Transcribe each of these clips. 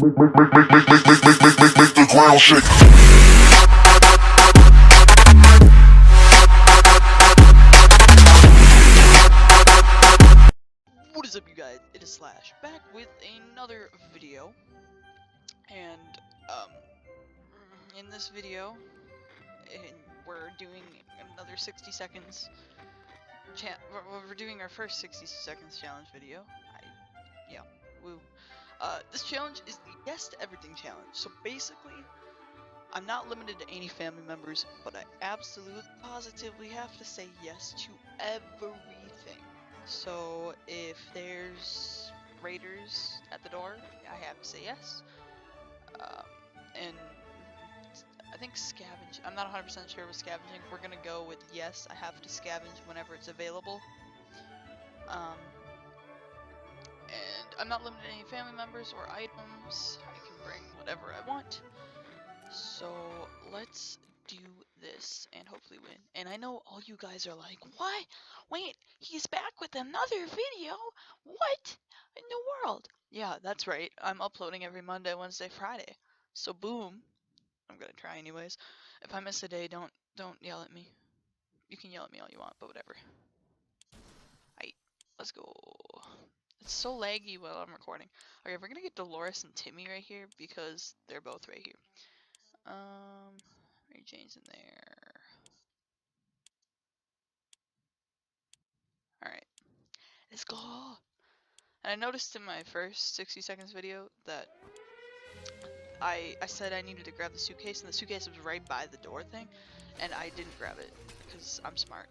Make the ground shake. What is up, you guys? It is Slash back with another video, and in this video, we're doing another 60 seconds. We're doing our first 60 seconds challenge video. Yeah, woo. This challenge is the Yes to Everything challenge. So basically, I'm not limited to any family members, but I absolutely positively have to say yes to everything. So if there's raiders at the door, I have to say yes. And I think scavenge. I'm not 100% sure with scavenging. We're gonna go with yes. I have to scavenge whenever it's available. And I'm not limited to any family members or items. I can bring whatever I want. So let's do this and hopefully win. And I know all you guys are like, what? Wait, he's back with another video? What in the world? Yeah, that's right. I'm uploading every Monday, Wednesday, Friday. So boom. I'm gonna try anyways. If I miss a day, don't yell at me. You can yell at me all you want, but whatever. Alright, let's go. It's so laggy while I'm recording. Okay, we're gonna get Dolores and Timmy right here because they're both right here. Mary Jane's in there. Alright, let's go. And I noticed in my first 60 seconds video that I said I needed to grab the suitcase, and the suitcase was right by the door thing, and I didn't grab it because I'm smart.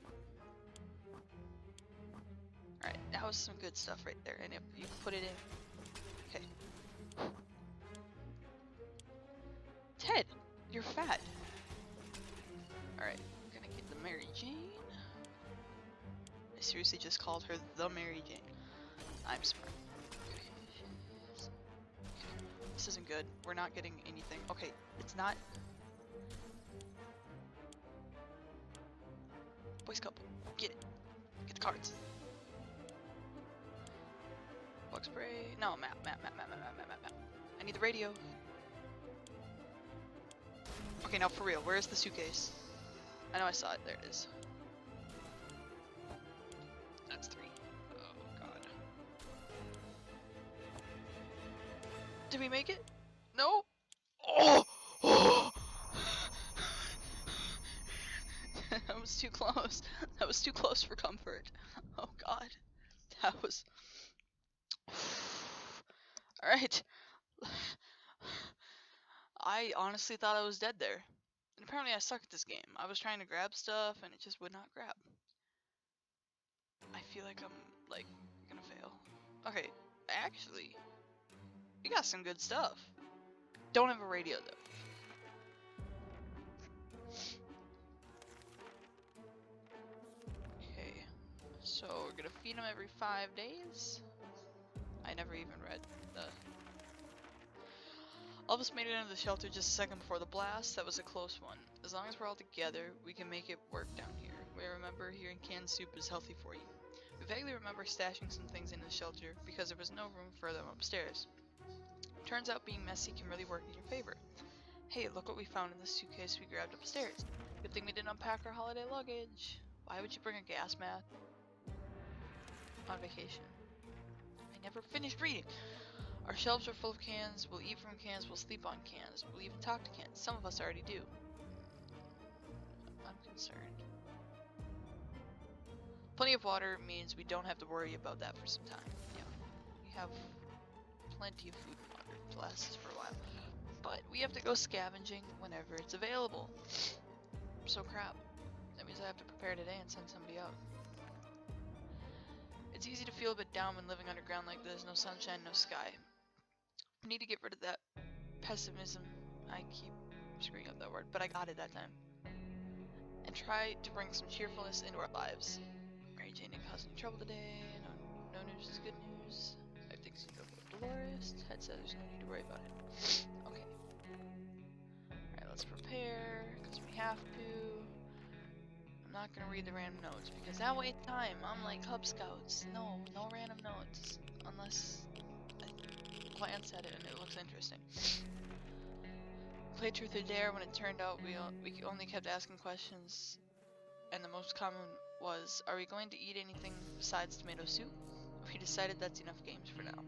Alright, that was some good stuff right there, and you can put it in. Okay. Ted, you're fat. Alright, we're gonna get the Mary Jane. I seriously just called her the Mary Jane. I'm smart. Okay. This isn't good. We're not getting anything. Okay, it's not. Boy Scope, get it. Get the cards. Bug spray. No, map. I need the radio. Okay, now for real, where's the suitcase? I know I saw it. There it is. That's 3. Oh god. Did we make it? No. Oh. That was too close. That was too close for comfort. Oh god. That was. Alright. I honestly thought I was dead there. And apparently I suck at this game. I was trying to grab stuff and it just would not grab. I feel like I'm, like, gonna fail. Okay, actually, we got some good stuff. Don't have a radio though. Okay, so we're gonna feed them every 5 days. I never even read the... All of us made it into the shelter just a second before the blast. That was a close one. As long as we're all together, we can make it work down here. We remember hearing canned soup is healthy for you. We vaguely remember stashing some things in the shelter because there was no room for them upstairs. Turns out being messy can really work in your favor. Hey, look what we found in the suitcase we grabbed upstairs. Good thing we didn't unpack our holiday luggage. Why would you bring a gas mat on vacation? I never finished reading. Our shelves are full of cans. We'll eat from cans. We'll sleep on cans. We'll even talk to cans. Some of us already do. I'm concerned. Plenty of water means we don't have to worry about that for some time. Yeah, we have plenty of food and water to last us for a while. But we have to go scavenging whenever it's available. So crap. That means I have to prepare today and send somebody out. It's easy to feel a bit down when living underground like this. No sunshine, no sky. I need to get rid of that pessimism. I keep screwing up that word, but I got it that time. And try to bring some cheerfulness into our lives. Mary Jane didn't cause any trouble today. No news is good news. I think it's Dolores. Ted says there's no need to worry about it. Okay. Alright, let's prepare, because we have to. I'm not gonna read the random notes, because that wastes time. I'm like Cub Scouts. No random notes. Unless... glance at it and it looks interesting. Play Truth or Dare. When it turned out we only kept asking questions, and the most common was, are we going to eat anything besides tomato soup? We decided that's enough games for now.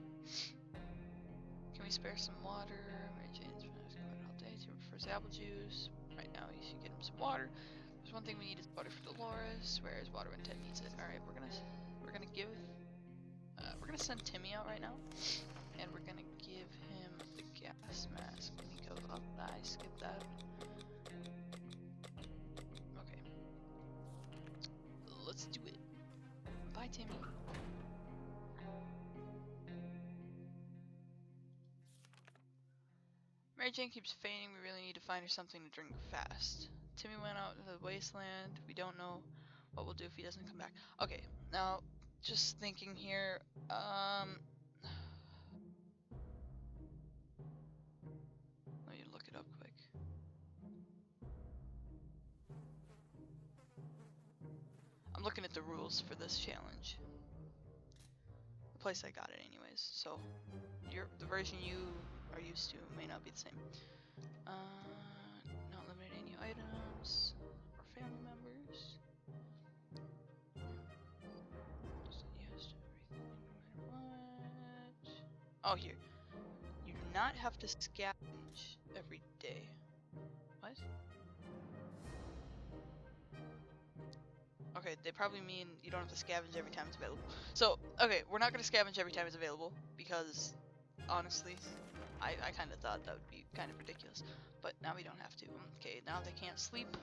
Can we spare some water? Mary Jane's been asking about it all day. She prefers apple juice. Right now you should get him some water. There's one thing we need is water for Dolores. Where is water when Ted needs it? Alright, we're gonna send Timmy out right now. And we're gonna give him the gas mask when he goes up. I skipped that. Okay. Let's do it. Bye, Timmy. Mary Jane keeps fainting. We really need to find her something to drink fast. Timmy went out into the wasteland. We don't know what we'll do if he doesn't come back. Okay, now just thinking here. Let me look it up quick. I'm looking at the rules for this challenge. The place I got it anyways, so the version you are used to may not be the same. Not limited any items or family members. Yes to everything, no matter what. Oh, here. You do not have to scavenge every day. What? Okay, they probably mean you don't have to scavenge every time it's available. So, okay, we're not going to scavenge every time it's available because, honestly, I kind of thought that would be kind of ridiculous. But now we don't have to. Okay, now they can't sleep.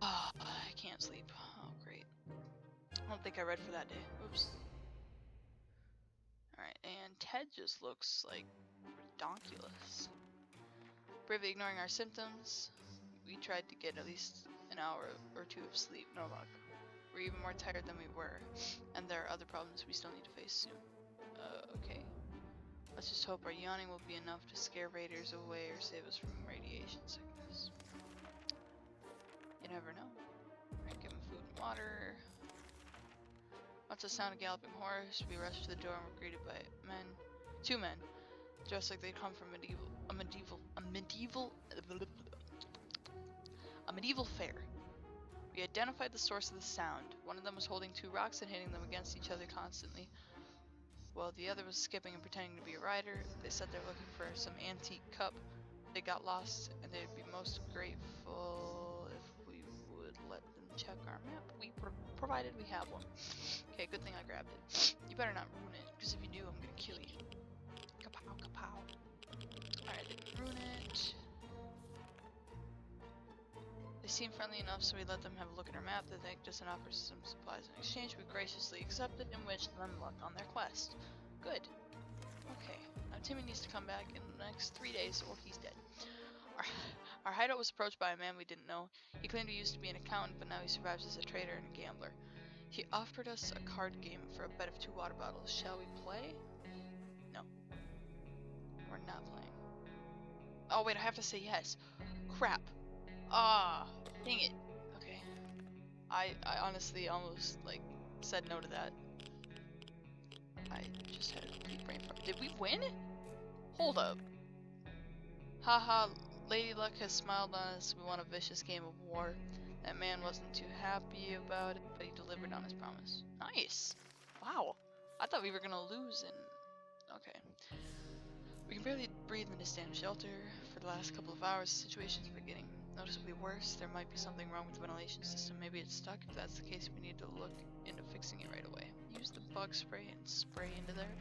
Oh, I can't sleep. Oh, great. I don't think I read for that day. Oops. Alright, and Ted just looks like redonkulous. Bravely ignoring our symptoms, we tried to get at least an hour or two of sleep. No luck. We're even more tired than we were, and there are other problems we still need to face soon. Okay. Let's just hope our yawning will be enough to scare raiders away or save us from radiation sickness. You never know. Alright, give him food and water. Once the sound of galloping horse, we rushed to the door and were greeted by two men, dressed like they'd come from a medieval fair. We identified the source of the sound. One of them was holding two rocks and hitting them against each other constantly, while the other was skipping and pretending to be a rider. They said they're looking for some antique cup. They got lost, and they'd be most grateful if we would let them check our map. We provided we have one. Okay, good thing I grabbed it. You better not ruin it, because if you do, I'm gonna kill you. Kapow, kapow. Alright, they didn't ruin it. They seemed friendly enough, so we let them have a look at our map. They thanked us and offered some supplies in exchange. We graciously accepted and wished them luck on their quest. Good. Okay, now Timmy needs to come back in the next 3 days or he's dead. Our hideout was approached by a man we didn't know. He claimed he used to be an accountant, but now he survives as a trader and a gambler. He offered us a card game for a bet of 2 water bottles. Shall we play? No. We're not playing. Oh wait, I have to say yes. Crap. Ah, dang it. Okay. I honestly almost, like, said no to that. I just had a complete brain fart. Did we win? Hold up. Haha, Lady Luck has smiled on us. We won a vicious game of war. That man wasn't too happy about it, but he delivered on his promise. Nice. Wow. I thought we were gonna lose and... Okay. We can barely breathe in this damn shelter. For the last couple of hours, the situation's been getting noticeably worse. There might be something wrong with the ventilation system. Maybe it's stuck. If that's the case, we need to look into fixing it right away. Use the bug spray and spray into there.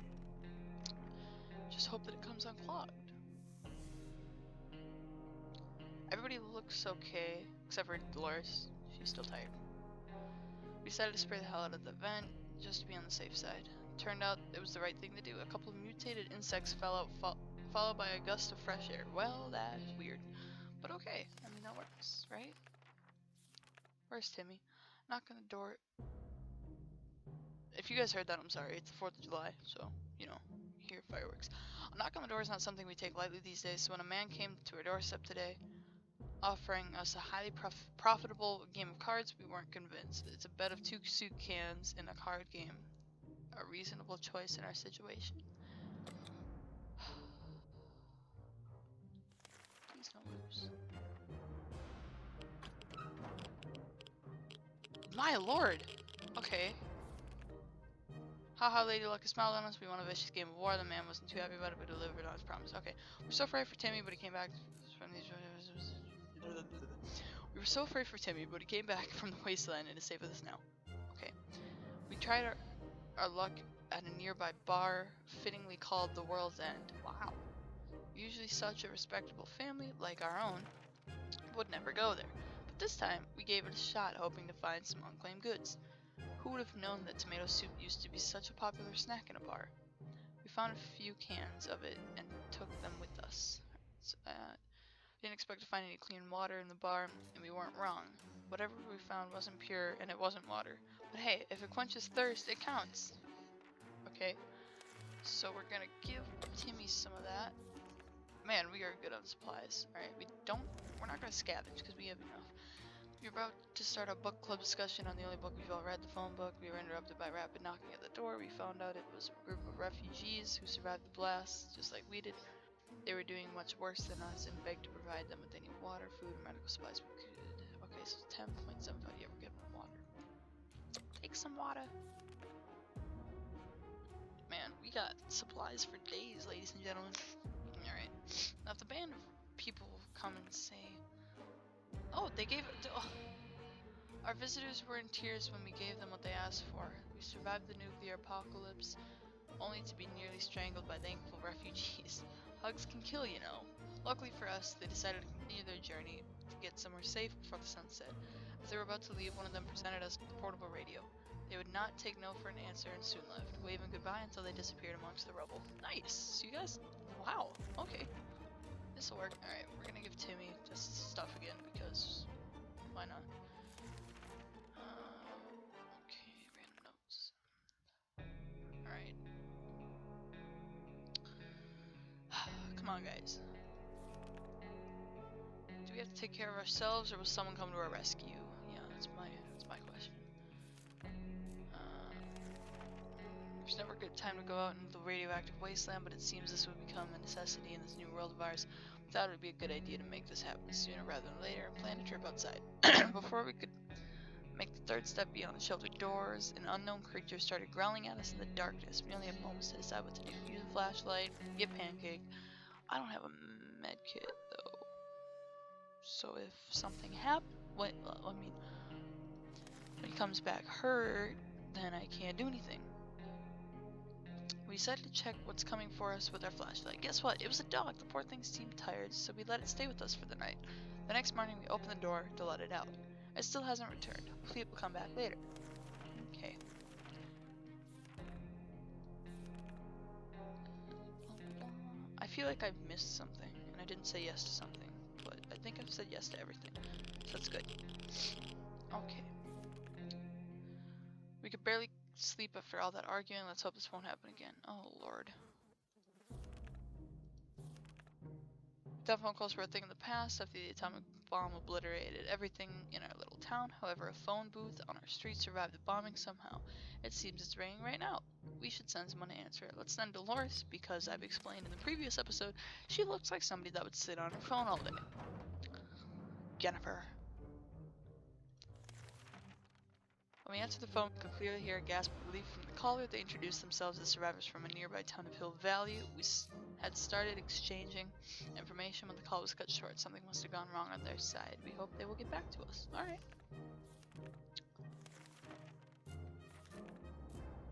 Just hope that it comes unclogged. Everybody looks okay, except for Dolores. She's still tired. We decided to spray the hell out of the vent, just to be on the safe side. Turned out it was the right thing to do. A couple of mutated insects fell out, followed by a gust of fresh air. Well, that's weird. But okay, I mean, that works, right? Where's Timmy? Knock on the door. If you guys heard that, I'm sorry. It's the 4th of July, so, you know, hear fireworks. A knock on the door is not something we take lightly these days, so when a man came to our doorstep today, offering us a highly profitable game of cards, we weren't convinced. It's a bet of 2 soup cans in a card game. A reasonable choice in our situation. My lord! Okay. Haha, Lady Luck has smiled on us. We won a vicious game of war. The man wasn't too happy about it, but delivered on his promise. Okay. We're so afraid for Timmy, but he came back from these... We were so afraid for Timmy, but he came back from the wasteland and is safe with us now. Okay. We tried our luck at a nearby bar, fittingly called the World's End. Wow. Usually such a respectable family, like our own, would never go there. But this time, we gave it a shot, hoping to find some unclaimed goods. Who would have known that tomato soup used to be such a popular snack in a bar? We found a few cans of it and took them with us. We didn't expect to find any clean water in the bar, and we weren't wrong. Whatever we found wasn't pure, and it wasn't water. But hey, if it quenches thirst, it counts. Okay, so we're gonna give Timmy some of that. Man, we are good on supplies. Alright, we're not gonna scavenge because we have enough. We were about to start a book club discussion on the only book we've all read, the phone book. We were interrupted by rapid knocking at the door. We found out it was a group of refugees who survived the blast, just like we did. They were doing much worse than us and begged to provide them with any water, food, or medical supplies we could. Okay, so 10.75. Yeah, we're giving them water. Take some water. Man, we got supplies for days, ladies and gentlemen. Alright. Now, if the band of people come and say, oh, they gave it. Oh. Our visitors were in tears when we gave them what they asked for. We survived the nuclear apocalypse, only to be nearly strangled by thankful refugees. Hugs can kill, you know. Luckily for us, they decided to continue their journey to get somewhere safe before the sun set. As they were about to leave, one of them presented us with a portable radio. They would not take no for an answer and soon left, waving goodbye until they disappeared amongst the rubble. Nice! So you guys... Wow, okay. This'll work. Alright, we're gonna give Timmy this stuff again because... Why not? Okay, random notes. Alright. Come on, guys. Do we have to take care of ourselves, or will someone come to our rescue? Yeah, that's my question. There's never a good time to go out into the radioactive wasteland, but it seems this would become a necessity in this new world of ours. We thought it would be a good idea to make this happen sooner rather than later and plan a trip outside. Before we could make the third step beyond the sheltered doors, an unknown creature started growling at us in the darkness. We only had moments to decide what to do. Use a flashlight, get pancake. I don't have a med kit though. So if something happens, when he comes back hurt, then I can't do anything. We decided to check what's coming for us with our flashlight. Guess what? It was a dog. The poor thing seemed tired, so we let it stay with us for the night. The next morning, we opened the door to let it out. It still hasn't returned. Hopefully it will come back later. Okay. I feel like I've missed something, and I didn't say yes to something, but I think I've said yes to everything, so that's good. Okay. We could barely sleep after all that arguing. Let's hope this won't happen again. Oh, Lord. Telephone calls were a thing in the past after the atomic bomb obliterated everything in our little town. However, a phone booth on our street survived the bombing somehow. It seems it's ringing right now. We should send someone to answer it. Let's send Dolores, because I've explained in the previous episode, she looks like somebody that would sit on her phone all day. Jennifer. When we answered the phone, we could clearly hear a gasp of relief from the caller. They introduced themselves as survivors from a nearby town of Hill Valley. We had started exchanging information when the call was cut short. Something must have gone wrong on their side. We hope they will get back to us. Alright. I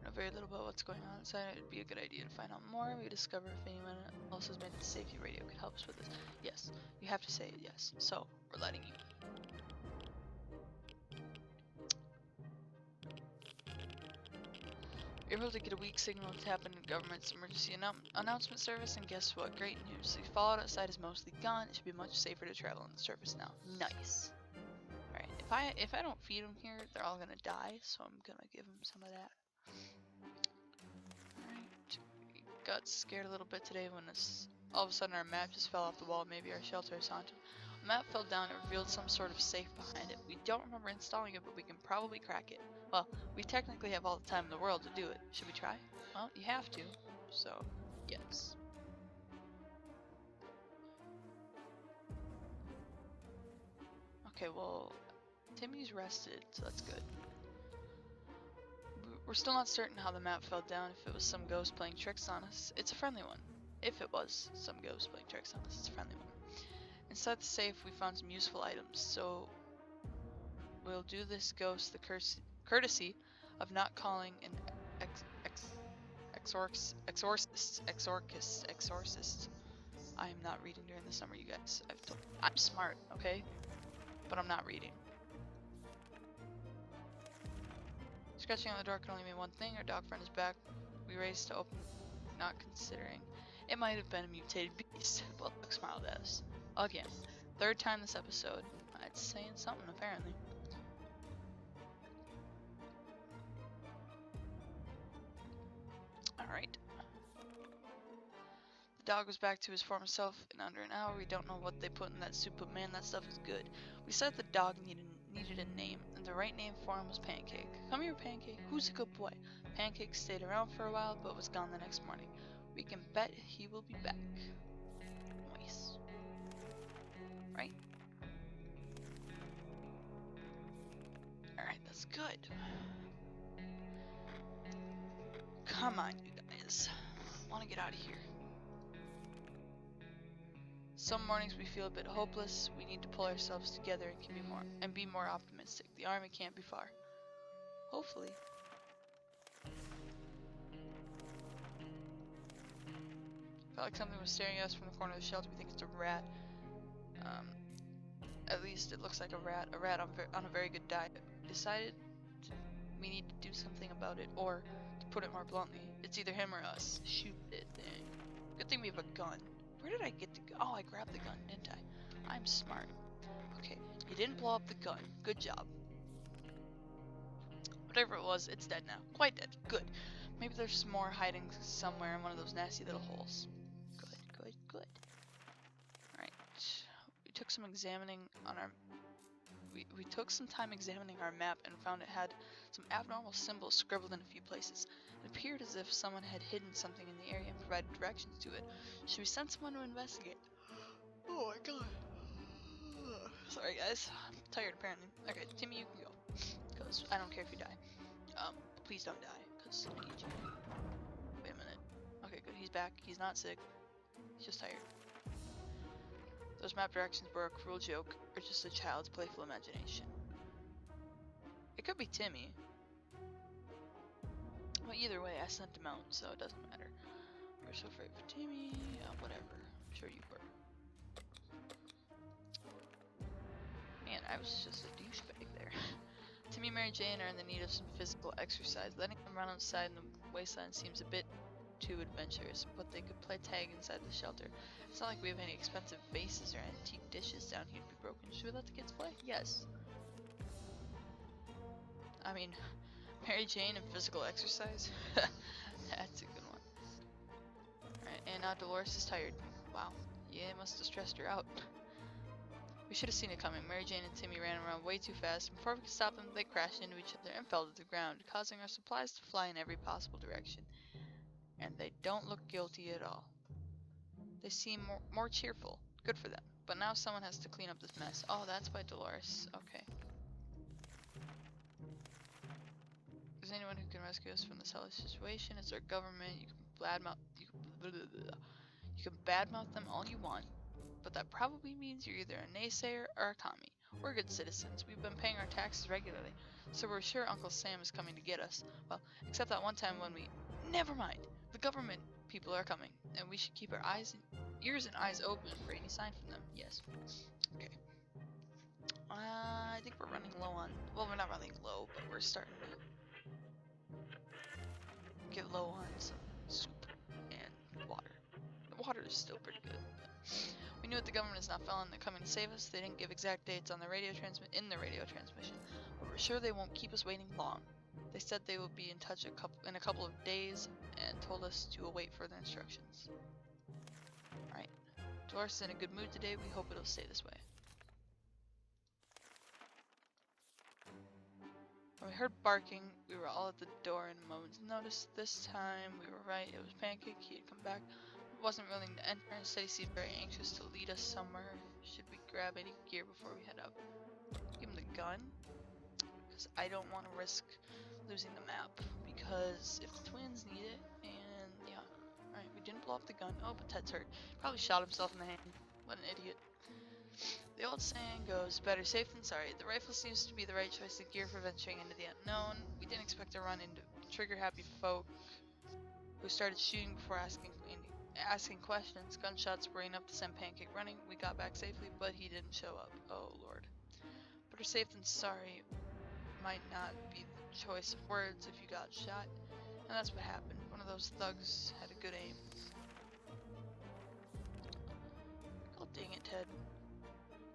know very little about what's going on inside. It would be a good idea to find out more. We discover if anyone else has made it to safety. Radio could help us with this. Yes, you have to say it, yes. So, we're letting you. You're able to get a weak signal to tap into the government's emergency announcement service, and guess what? Great news. The fallout outside is mostly gone. It should be much safer to travel on the surface now. Nice. Alright, if I don't feed them here, they're all gonna die, so I'm gonna give them some of that. Alright. Got scared a little bit today when all of a sudden our map just fell off the wall. Maybe our shelter is haunted. The map fell down and revealed some sort of safe behind it. We don't remember installing it, but we can probably crack it. Well, we technically have all the time in the world to do it. Should we try? Well, you have to, so yes. Okay, well, Timmy's rested, so that's good. We're still not certain how the map fell down, if it was some ghost playing tricks on us. It's a friendly one. If it was some ghost playing tricks on us, it's a friendly one. Inside the safe, we found some useful items, so we'll do this ghost the courtesy of not calling an exorcist. I am not reading during the summer, you guys. I'm smart, okay? But I'm not reading. Scratching on the door can only mean one thing. Our dog friend is back. We raced to open, not considering it might have been a mutated beast. Well, Buck smiled at us. Again. Third time this episode. It's saying something, apparently. Alright. The dog was back to his former self in under an hour. We don't know what they put in that soup, but man, that stuff is good. We said the dog needed a name, and the right name for him was Pancake. Come here, Pancake. Who's a good boy? Pancake stayed around for a while, but was gone the next morning. We can bet he will be back. Nice. Right? Alright, that's good. Come on, you guys. I want to get out of here. Some mornings we feel a bit hopeless. We need to pull ourselves together and be more optimistic. The army can't be far. Hopefully. Felt like something was staring at us from the corner of the shelter. We think it's a rat. At least it looks like a rat. A rat on a very good diet. Decided we need to do something about it, or to put it more bluntly, it's either him or us. Shoot it thing. Good thing we have a gun. Where did I get the gun? Oh, I grabbed the gun, didn't I? I'm smart. Okay, you didn't blow up the gun. Good job. Whatever it was, it's dead now. Quite dead. Good. Maybe there's some more hiding somewhere in one of those nasty little holes. Good, good, good. Alright. We took some time examining our map and found it had some abnormal symbols scribbled in a few places. It appeared as if someone had hidden something in the area and provided directions to it. Should we send someone to investigate? Oh my god. Sorry guys, I'm tired apparently. Okay, Timmy, you can go. Because I don't care if you die. Please don't die, because I need you. Wait a minute. Okay, good, he's back. He's not sick. He's just tired. Those map directions were a cruel joke, or just a child's playful imagination. It could be Timmy. But either way, I sent him out, so it doesn't matter. You're so afraid for Timmy, whatever. I'm sure you were. Man, I was just a douchebag there. Timmy and Mary Jane are in the need of some physical exercise. Letting them run outside in the wasteland seems a bit too adventurous, but they could play tag inside the shelter. It's not like we have any expensive vases or antique dishes down here to be broken. Should we let the kids play? Yes. I mean, Mary Jane and physical exercise? That's a good one. Alright, and now Dolores is tired. Wow. Yeah, it must have stressed her out. We should have seen it coming. Mary Jane and Timmy ran around way too fast, and before we could stop them, they crashed into each other and fell to the ground, causing our supplies to fly in every possible direction. And they don't look guilty at all. They seem more cheerful. Good for them. But now someone has to clean up this mess. Oh, that's by Dolores. Okay. Is there anyone who can rescue us from this hellish situation? It's our government. You can badmouth them all you want, but that probably means you're either a naysayer or a commie. We're good citizens. We've been paying our taxes regularly, so we're sure Uncle Sam is coming to get us. Well, except that one time when we... Never mind. The government people are coming, and we should keep our ears and eyes open for any sign from them. Yes. Okay. I think we're running low on... Well, we're not running low, but we're starting to get low on some soup and water. The water is still pretty good. We knew that the government is not failing. They're coming to save us. They didn't give exact dates on the radio transmission, but we're sure they won't keep us waiting long. They said they will be in touch in a couple of days and told us to await further instructions. Alright. Dolores is in a good mood today. We hope it'll stay this way. When we heard barking, we were all at the door in a moment's notice. This time, we were right. It was Pancake. He had come back. He wasn't willing to enter. Instead, he seemed very anxious to lead us somewhere. Should we grab any gear before we head out? Give him the gun, because I don't want to risk losing the map, because if the twins need it, and yeah. Alright, we didn't blow up the gun. Oh, but Ted's hurt. Probably shot himself in the hand. What an idiot. The old saying goes, better safe than sorry. The rifle seems to be the right choice of gear for venturing into the unknown. We didn't expect to run into trigger-happy folk who started shooting before asking questions. Gunshots spraying up to send Pancake running. We got back safely, but he didn't show up. Oh, Lord. Better safe than sorry might not be the choice of words if you got shot. And that's what happened. One of those thugs had a good aim. Oh, dang it, Ted.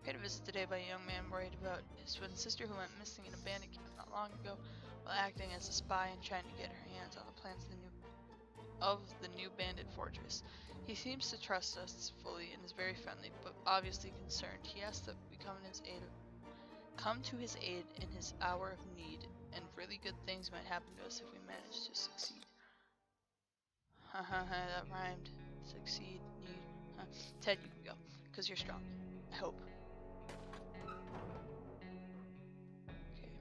Paid a visit today by a young man worried about his twin sister who went missing in a bandit camp not long ago while acting as a spy and trying to get her hands on the plans of the new bandit fortress. He seems to trust us fully and is very friendly, but obviously concerned. He asked that we come to his aid in his hour of need, and really good things might happen to us if we manage to succeed. Haha, that rhymed. Succeed, need. Ted, you can go, because you're strong. I hope. Okay.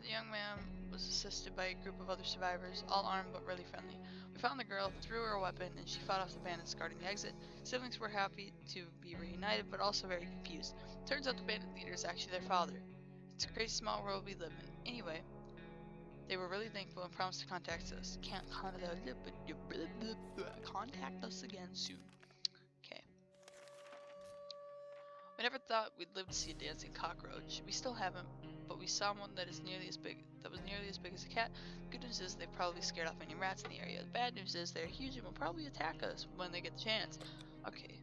The young man was assisted by a group of other survivors, all armed but really friendly. We found the girl, threw her a weapon, and she fought off the bandits guarding the exit. Siblings were happy to be reunited, but also very confused. Turns out the bandit leader is actually their father. It's a crazy small world we live in. Anyway, they were really thankful and promised to contact us. Contact us again soon. Okay. We never thought we'd live to see a dancing cockroach. We still haven't, but we saw one that was nearly as big as a cat. The good news is they probably scared off any rats in the area. The bad news is they're huge and will probably attack us when they get the chance. Okay,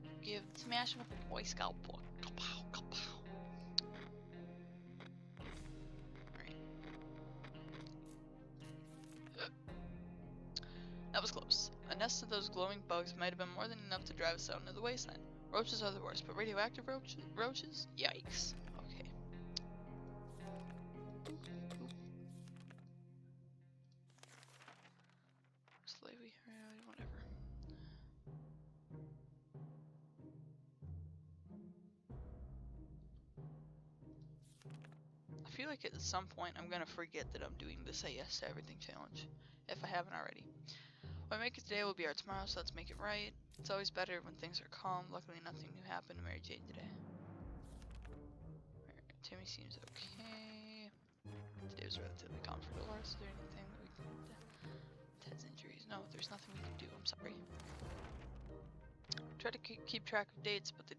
smash them with a Boy Scout book. Kapow, kapow. Alright. That was close. A nest of those glowing bugs might have been more than enough to drive us out into the wasteland. Roaches are the worst, but radioactive roaches? Yikes. Okay. Slavery, whatever. I feel like at some point I'm gonna forget that I'm doing the Say Yes to Everything challenge, if I haven't already. What I make it today will be our tomorrow, so let's make it right. It's always better when things are calm. Luckily, nothing new happened to Mary Jane today. Timmy seems okay. Today was relatively calm for Dolores. Is there anything that we can do? Ted's injuries. No, there's nothing we can do. I'm sorry. Try to keep track of dates, but they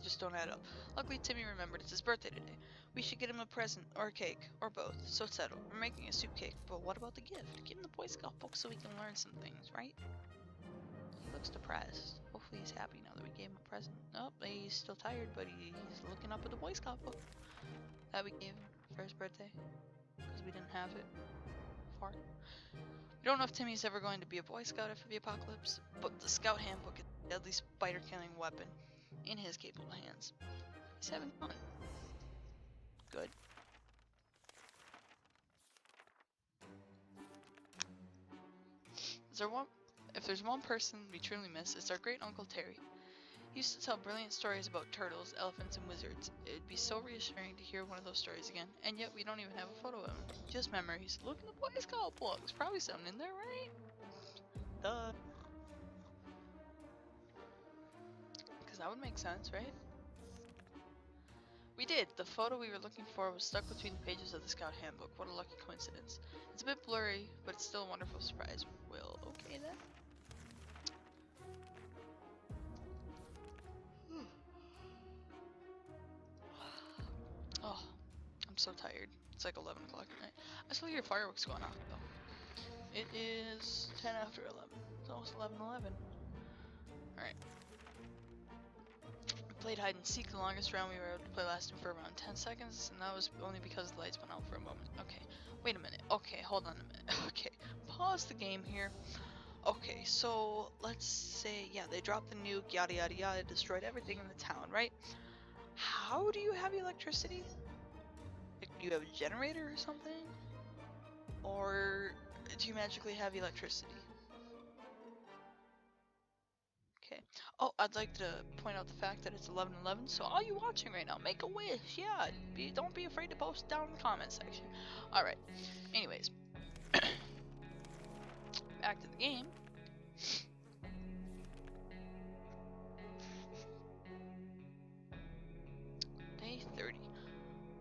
just don't add up. Luckily, Timmy remembered it's his birthday today. We should get him a present, or a cake, or both. So it's settled. We're making a soup cake, but what about the gift? Give him the Boy Scout book so we can learn some things, right? He looks depressed. Hopefully he's happy now that we gave him a present. Oh, he's still tired, but he's looking up at the Boy Scout book that we gave him for his birthday, because we didn't have it before. We don't know if Timmy's ever going to be a Boy Scout after the apocalypse, but the Scout Handbook is a deadly spider-killing weapon in his capable hands. He's having fun. Good. If there's one person we truly miss, it's our great Uncle Terry. He used to tell brilliant stories about turtles, elephants, and wizards. It'd be so reassuring to hear one of those stories again, and yet we don't even have a photo of him. Just memories. Look in the Boy Scout book. There's probably something in there, right? Duh. Because that would make sense, right? We did. The photo we were looking for was stuck between the pages of the Scout Handbook. What a lucky coincidence. It's a bit blurry, but it's still a wonderful surprise. Well, okay then. Oh, I'm so tired. It's like 11 o'clock at night. I still hear fireworks going off though. It is 10 after 11. It's almost 11:11. Alright. We played hide and seek. The longest round we were able to play lasted for around 10 seconds, and that was only because the lights went out for a moment. Okay, wait a minute. Okay, hold on a minute. Okay, pause the game here. Okay, so let's say, yeah, they dropped the nuke, yada yada yada, destroyed everything in the town, right? How do you have electricity? Like, do you have a generator or something? Or do you magically have electricity? Okay. Oh, I'd like to point out the fact that it's 11:11. So all you watching right now, make a wish. Yeah, don't be afraid to post it down in the comment section. All right. Anyways, back to the game. Day 30.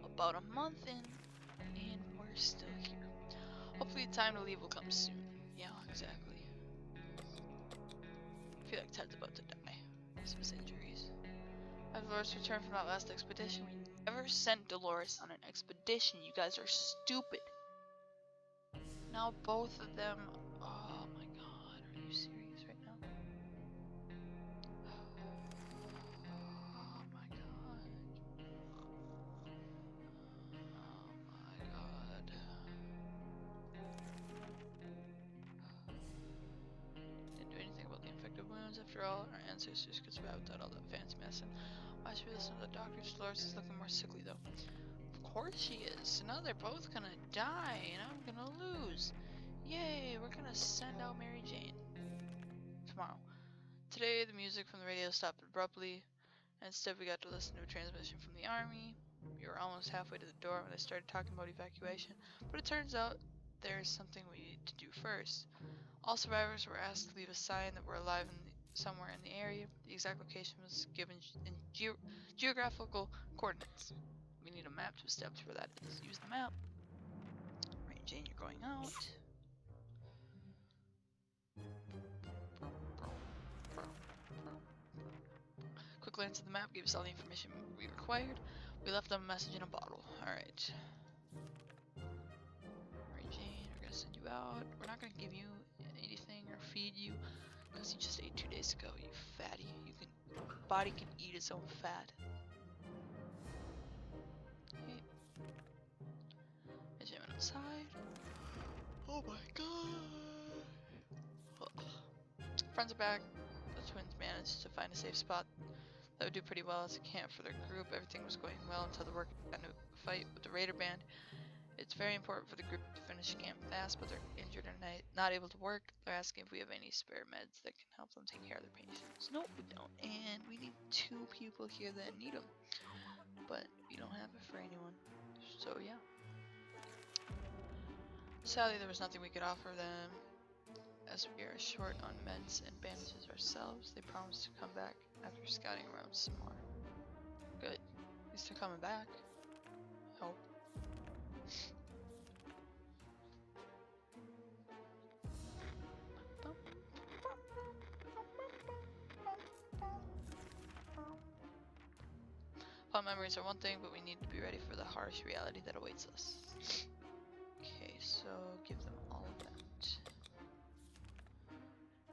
About a month in, and we're still here. Hopefully the time to leave will come soon. Yeah, exactly. I feel like Ted's about to die. Some injuries. As Dolores returned from that last expedition, we never sent Dolores on an expedition. You guys are stupid. Now both of them. Oh my god, are you serious right now? Oh my god. Oh my god. Didn't do anything about the infected wounds after all. Our ancestors could survive without all that fancy medicine. Why should we listen to the doctors? Dolores is looking more sickly though. Of course she is. So now they're both gonna die and I'm gonna lose. Yay, we're gonna send out Mary Jane tomorrow. Today the music from the radio stopped abruptly, and instead we got to listen to a transmission from the army. We were almost halfway to the door when they started talking about evacuation, but it turns out there's something we need to do first. All survivors were asked to leave a sign that we're alive somewhere in the area. The exact location was given in geographical coordinates. We need a map to establish where that is. Use the map. Right, Jane, you're going out. Quick glance at the map gave us all the information we required. We left them a message in a bottle. Alright. Mary Jane, we're gonna send you out. We're not gonna give you anything or feed you because you just ate 2 days ago, you fatty. Body can eat its own fat. Okay. Is anyone outside? Oh my god. Ugh. Friends are back. The twins managed to find a safe spot that would do pretty well as a camp for their group. Everything was going well until the work got into a fight with the Raider band. It's very important for the group to finish camp fast, but they're injured and not able to work. They're asking if we have any spare meds that can help them take care of their patients. No, we don't, and we need 2 people here that need them, but we don't have it for anyone. So yeah. Sadly, there was nothing we could offer them, as we are short on meds and bandages ourselves. They promised to come back after scouting around some more. Good. At least they're coming back. Hope. Fond memories are one thing, but we need to be ready for the harsh reality that awaits us. Okay, so give them all of that.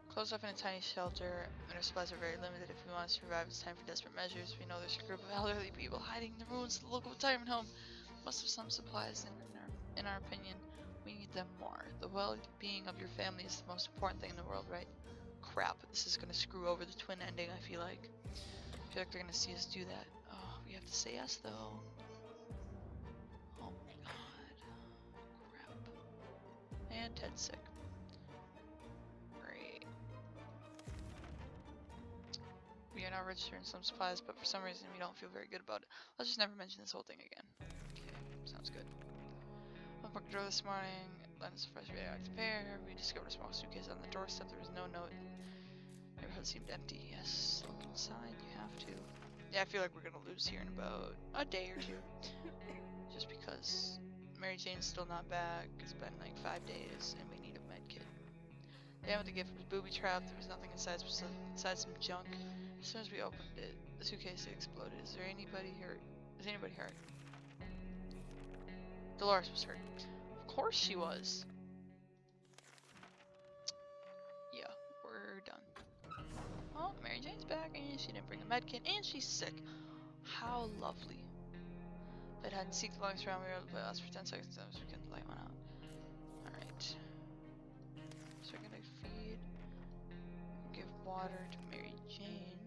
Closed off in a tiny shelter, and our supplies are very limited. If we want to survive, it's time for desperate measures. We know there's a group of elderly people hiding in the ruins of the local retirement home. Must have some supplies in our opinion. We need them more. The well-being of your family is the most important thing in the world, right? Crap, this is gonna screw over the twin ending, I feel like. I feel like they're gonna see us do that. Oh, we have to say yes, though. Oh my god. Crap. And Ted's sick. Great. We are now registering some supplies, but for some reason we don't feel very good about it. Let's just never mention this whole thing again. Okay, sounds good. Unlocked the door this morning. Lens fresh radioactive air. We discovered a small suitcase on the doorstep. There was no note. Neighborhood seemed empty. Yes, look inside. You have to. Yeah, I feel like we're gonna lose here in about a day or 2. Just because Mary Jane's still not back. It's been like 5 days, and we need a med kit. Damn it, the gift was booby-trapped. There was nothing inside besides some junk. As soon as we opened it, the suitcase exploded. Is anybody hurt? Dolores was hurt. Of course she was. Yeah, we're done. Oh, Mary Jane's back, and she didn't bring a med kit, and she's sick. How lovely. If it hadn't seeked the lungs around, we were able to play last for 10 seconds, then we couldn't light one out. Alright. So we're gonna feed, give water to Mary Jane.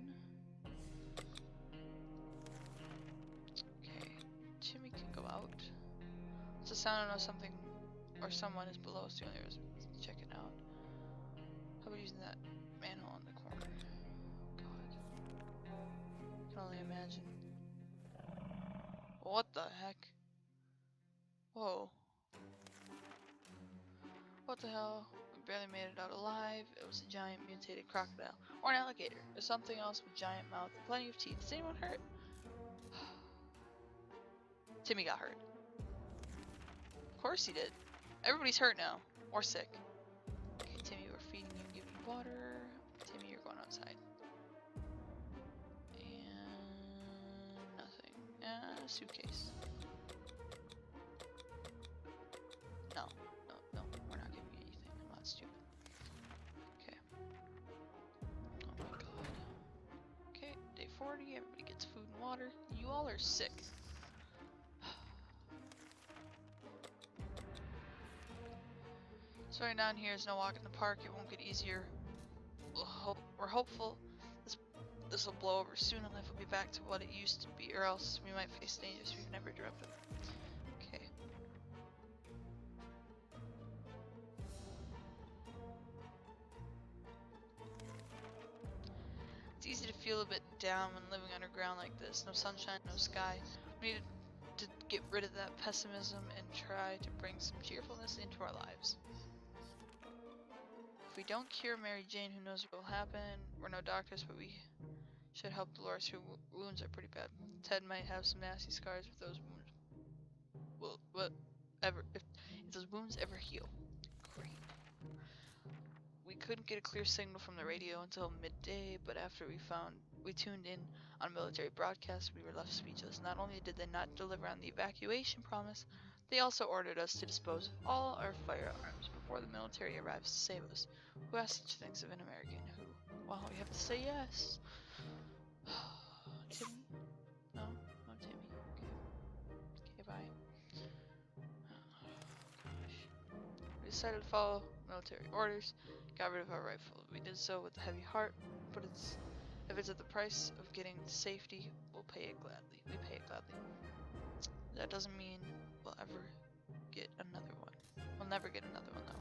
Okay, Jimmy can go out. It's a sound. I know something or someone is below us. The only reason check it out. How about using that manhole in the corner? imagine. What the heck? Whoa. What the hell? We barely made it out alive. It was a giant mutated crocodile. Or an alligator. Or something else with giant mouth and plenty of teeth. Is anyone hurt? Timmy got hurt. Of course he did. Everybody's hurt now. Or sick. Okay, Timmy, we're feeding you and giving you water. Timmy, you're going outside. And nothing. Suitcase. No, we're not giving you anything. I'm not stupid. Okay. Oh my god. Okay, day 40. Everybody gets food and water. You all are sick. Starting down here is no walk in the park. It won't get easier. We're hopeful this will blow over soon and life will be back to what it used to be, or else we might face dangers we've never dreamt of. Okay. It's easy to feel a bit down when living underground like this. No sunshine, no sky. We need to get rid of that pessimism and try to bring some cheerfulness into our lives. If we don't cure Mary Jane, who knows what will happen? We're no doctors, but we should help Dolores. Her wounds are pretty bad. Ted might have some nasty scars if those wounds if those wounds ever heal. Great. We couldn't get a clear signal from the radio until midday, but after we tuned in on military broadcasts, we were left speechless. Not only did they not deliver on the evacuation promise, they also ordered us to dispose of all our firearms before the military arrives to save us. Who asks such things of an American? Who? Well, we have to say yes. Timmy? No, no Timmy. Okay, bye. Oh, gosh. We decided to follow military orders, got rid of our rifle. We did so with a heavy heart, but if it's at the price of getting to safety, we'll pay it gladly. We pay it gladly. That doesn't mean we'll ever get another one. We'll never get another one though.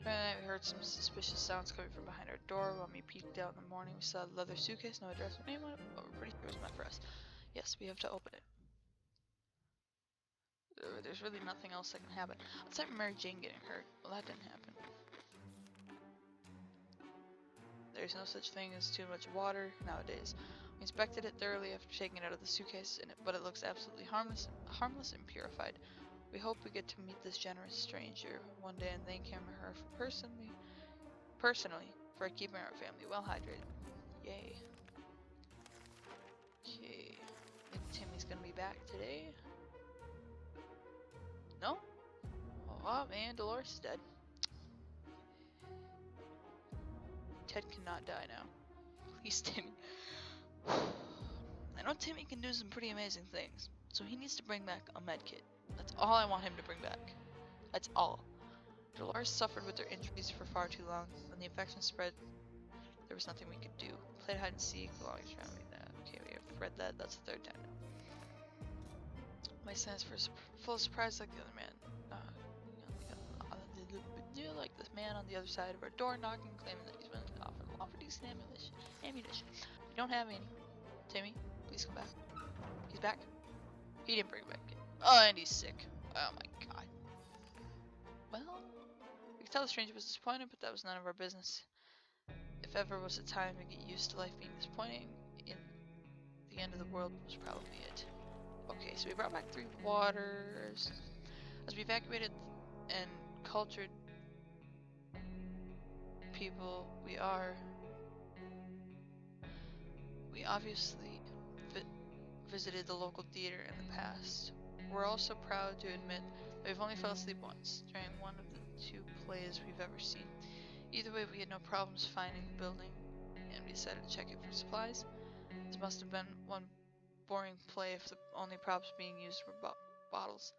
During the night, we heard some suspicious sounds coming from behind our door. When we peeked out in the morning, we saw a leather suitcase, no address or anyone, but we're pretty sure it was meant for us. Yes, we have to open it. There's really nothing else that can happen. Aside from Mary Jane getting hurt, well, that didn't happen. There's no such thing as too much water nowadays. We inspected it thoroughly after taking it out of the suitcase, but it looks absolutely harmless and purified. We hope we get to meet this generous stranger one day and thank him or her personally for keeping our family well hydrated. Yay. Okay. Think Timmy's gonna be back today? No? Oh man, Dolores is dead. Ted cannot die now. Please, Timmy. I know Timmy can do some pretty amazing things, so he needs to bring back a med kit. That's all I want him to bring back. That's all. Dolores suffered with her injuries for far too long. When the infection spread, there was nothing we could do. Played hide and seek, the longest time we know. Okay, we have read that. That's the third time now. My sense for full of surprise like the other man. Like this man on the other side of our door knocking, claiming that he's willing to offer decent ammunition. We don't have any. Timmy, please come back. He's back. He didn't bring it back. Oh, and he's sick. Oh my god. Well, we could tell the stranger was disappointed, but that was none of our business. If ever was a time to get used to life being disappointing, in the end of the world was probably it. Okay, so we brought back 3 waters. As we evacuated and cultured people we obviously visited the local theater in the past. We're also proud to admit that we've only fell asleep once during one of the 2 plays we've ever seen. Either way, we had no problems finding the building, and we decided to check it for supplies. This must have been one boring play if the only props being used were bottles.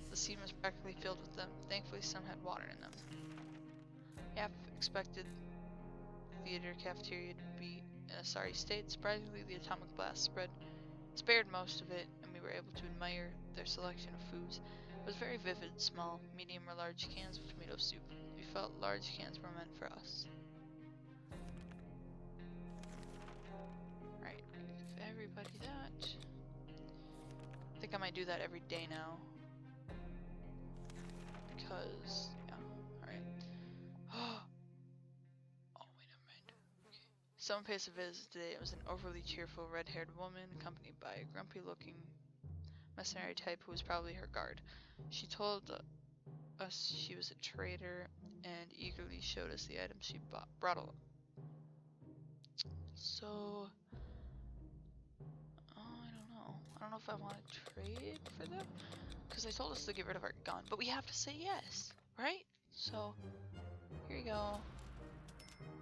The scene was practically filled with them. Thankfully, some had water in them. Half expected the theater cafeteria to be in a sorry state. Surprisingly, the atomic blast spared most of it, and we were able to admire their selection of foods. It was very vivid, small, medium, or large cans of tomato soup. We felt large cans were meant for us. everybody that. I think I might do that every day now. Because, yeah, alright. Oh, wait, never mind. Okay. Someone pays a visit today. It was an overly cheerful red-haired woman accompanied by a grumpy-looking mercenary type who was probably her guard. She told us she was a traitor and eagerly showed us the items she brought along. So, I don't know. I don't know if I want to trade for them, because they told us to get rid of our gun, but we have to say yes, right? So, here you go.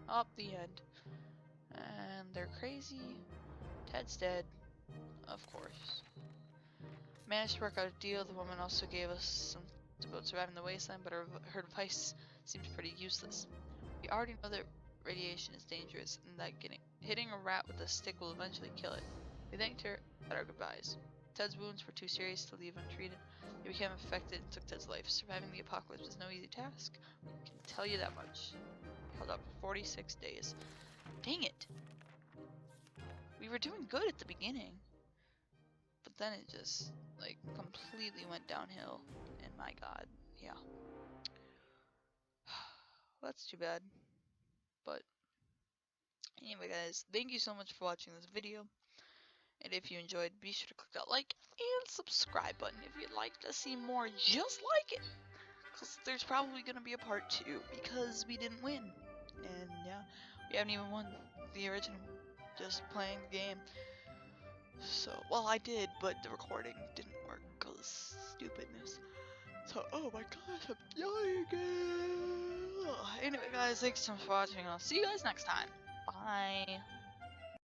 Up the end. And they're crazy. Ted's dead, of course. Managed to work out a deal. The woman also gave us some about surviving the wasteland, but her advice seems pretty useless. We already know that radiation is dangerous and that hitting a rat with a stick will eventually kill it. We thanked her at our goodbyes. Ted's wounds were too serious to leave untreated. He became infected and took Ted's life. Surviving the apocalypse is no easy task. I can tell you that much. Held up for 46 days. Dang it! We were doing good at the beginning, but then it just, like, completely went downhill. And my god, yeah. That's too bad. But anyway, guys, thank you so much for watching this video. And if you enjoyed, be sure to click that like and subscribe button if you'd like to see more just like it. Because there's probably going to be a part 2 because we didn't win. And yeah, we haven't even won the original, just playing the game. So, well, I did, but the recording didn't work because stupidness. So, oh my gosh, I'm yelling again. Anyway, guys, thanks so much for watching. I'll see you guys next time. Bye.